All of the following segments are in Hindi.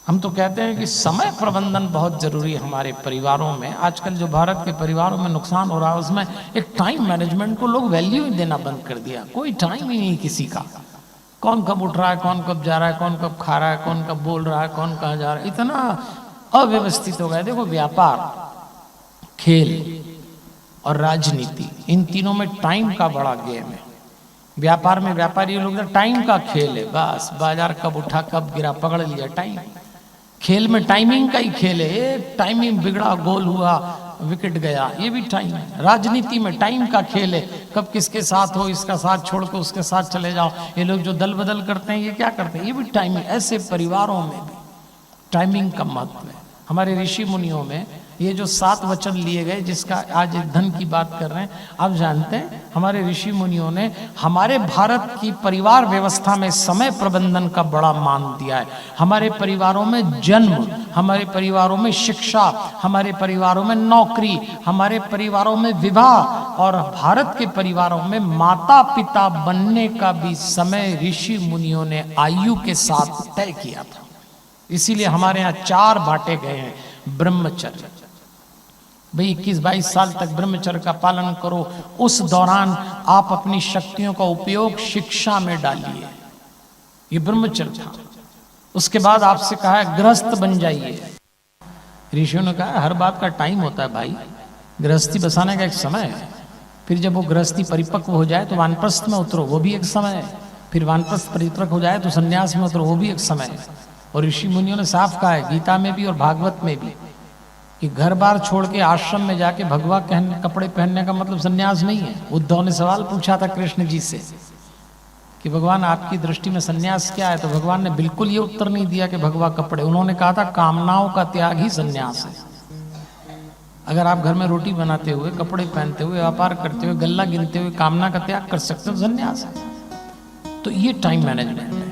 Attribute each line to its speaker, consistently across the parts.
Speaker 1: हम तो कहते हैं कि समय प्रबंधन बहुत जरूरी है हमारे परिवारों में। आजकल जो भारत के परिवारों में नुकसान हो रहा है उसमें एक टाइम मैनेजमेंट को लोग वैल्यू ही देना बंद कर दिया। कोई टाइम ही नहीं किसी का, कौन कब उठ रहा है, कौन कब जा रहा है, कौन कब खा रहा है, कौन कब बोल रहा है, कौन कहाँ जा रहा है, इतना अव्यवस्थित हो गया। देखो व्यापार, खेल और राजनीति, इन तीनों में टाइम का बड़ा गेम है। व्यापार में व्यापारी लोग टाइम का खेल है, बस बाजार कब उठा कब गिरा पकड़ लिया टाइम। खेल में टाइमिंग का ही खेल है, टाइमिंग बिगड़ा गोल हुआ विकेट गया, ये भी टाइम है। राजनीति में टाइम का खेल है, कब किसके साथ हो, इसका साथ छोड़ के उसके साथ चले जाओ। ये लोग जो दल बदल करते हैं ये क्या करते हैं, ये भी टाइमिंग। ऐसे परिवारों में भी टाइमिंग का महत्व है। हमारे ऋषि मुनियों में ये जो 7 वचन लिए गए, जिसका आज धन की बात कर रहे हैं, आप जानते हैं हमारे ऋषि मुनियों ने हमारे भारत की परिवार व्यवस्था में समय प्रबंधन का बड़ा मान दिया है। हमारे परिवारों में जन्म, हमारे परिवारों में शिक्षा, हमारे परिवारों में नौकरी, हमारे परिवारों में विवाह और भारत के परिवारों में माता पिता बनने का भी समय ऋषि मुनियों ने आयु के साथ तय किया था। इसीलिए हमारे यहाँ 4 बांटे गए हैं। ब्रह्मचर्य, भाई 21-22 साल तक ब्रह्मचर्य का पालन करो। उस दौरान आप अपनी शक्तियों का उपयोग शिक्षा में डालिए, ये ब्रह्मचर्य था। उसके बाद आपसे कहा है गृहस्थ बन जाइए। ऋषियों ने कहा हर बात का टाइम होता है भाई, गृहस्थी बसाने का एक समय है। फिर जब वो गृहस्थी परिपक्व हो जाए तो वानप्रस्थ में उतरो, वो भी एक समय है। फिर वानप्रस्थ परिपक्व हो जाए तो संन्यास में उतरो, वो भी एक समय है। और ऋषि मुनियों ने साफ कहा है गीता में भी और भागवत में भी कि घर बार छोड़ के आश्रम में जाके भगवा कपड़े पहनने का मतलब सन्यास नहीं है। उद्धव ने सवाल पूछा था कृष्ण जी से कि भगवान आपकी दृष्टि में सन्यास क्या है, तो भगवान ने बिल्कुल ये उत्तर नहीं दिया कि भगवा कपड़े। उन्होंने कहा था कामनाओं का त्याग ही सन्यास है। अगर आप घर में रोटी बनाते हुए, कपड़े पहनते हुए, व्यापार करते हुए, गल्ला गिनते हुए कामना का त्याग कर सकते हो, सन्यास है। तो ये टाइम मैनेजमेंट है।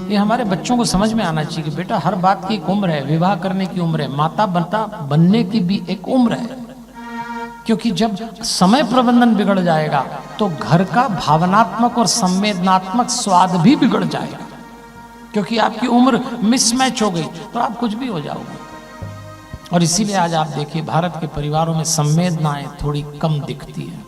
Speaker 1: ये हमारे बच्चों को समझ में आना चाहिए कि बेटा हर बात की एक उम्र है, विवाह करने की उम्र है, माता बनने की भी एक उम्र है। क्योंकि जब समय प्रबंधन बिगड़ जाएगा तो घर का भावनात्मक और संवेदनात्मक स्वाद भी बिगड़ जाएगा। क्योंकि आपकी उम्र मिसमैच हो गई तो आप कुछ भी हो जाओगे। और इसीलिए आज आप देखिए भारत के परिवारों में संवेदनाएं थोड़ी कम दिखती है।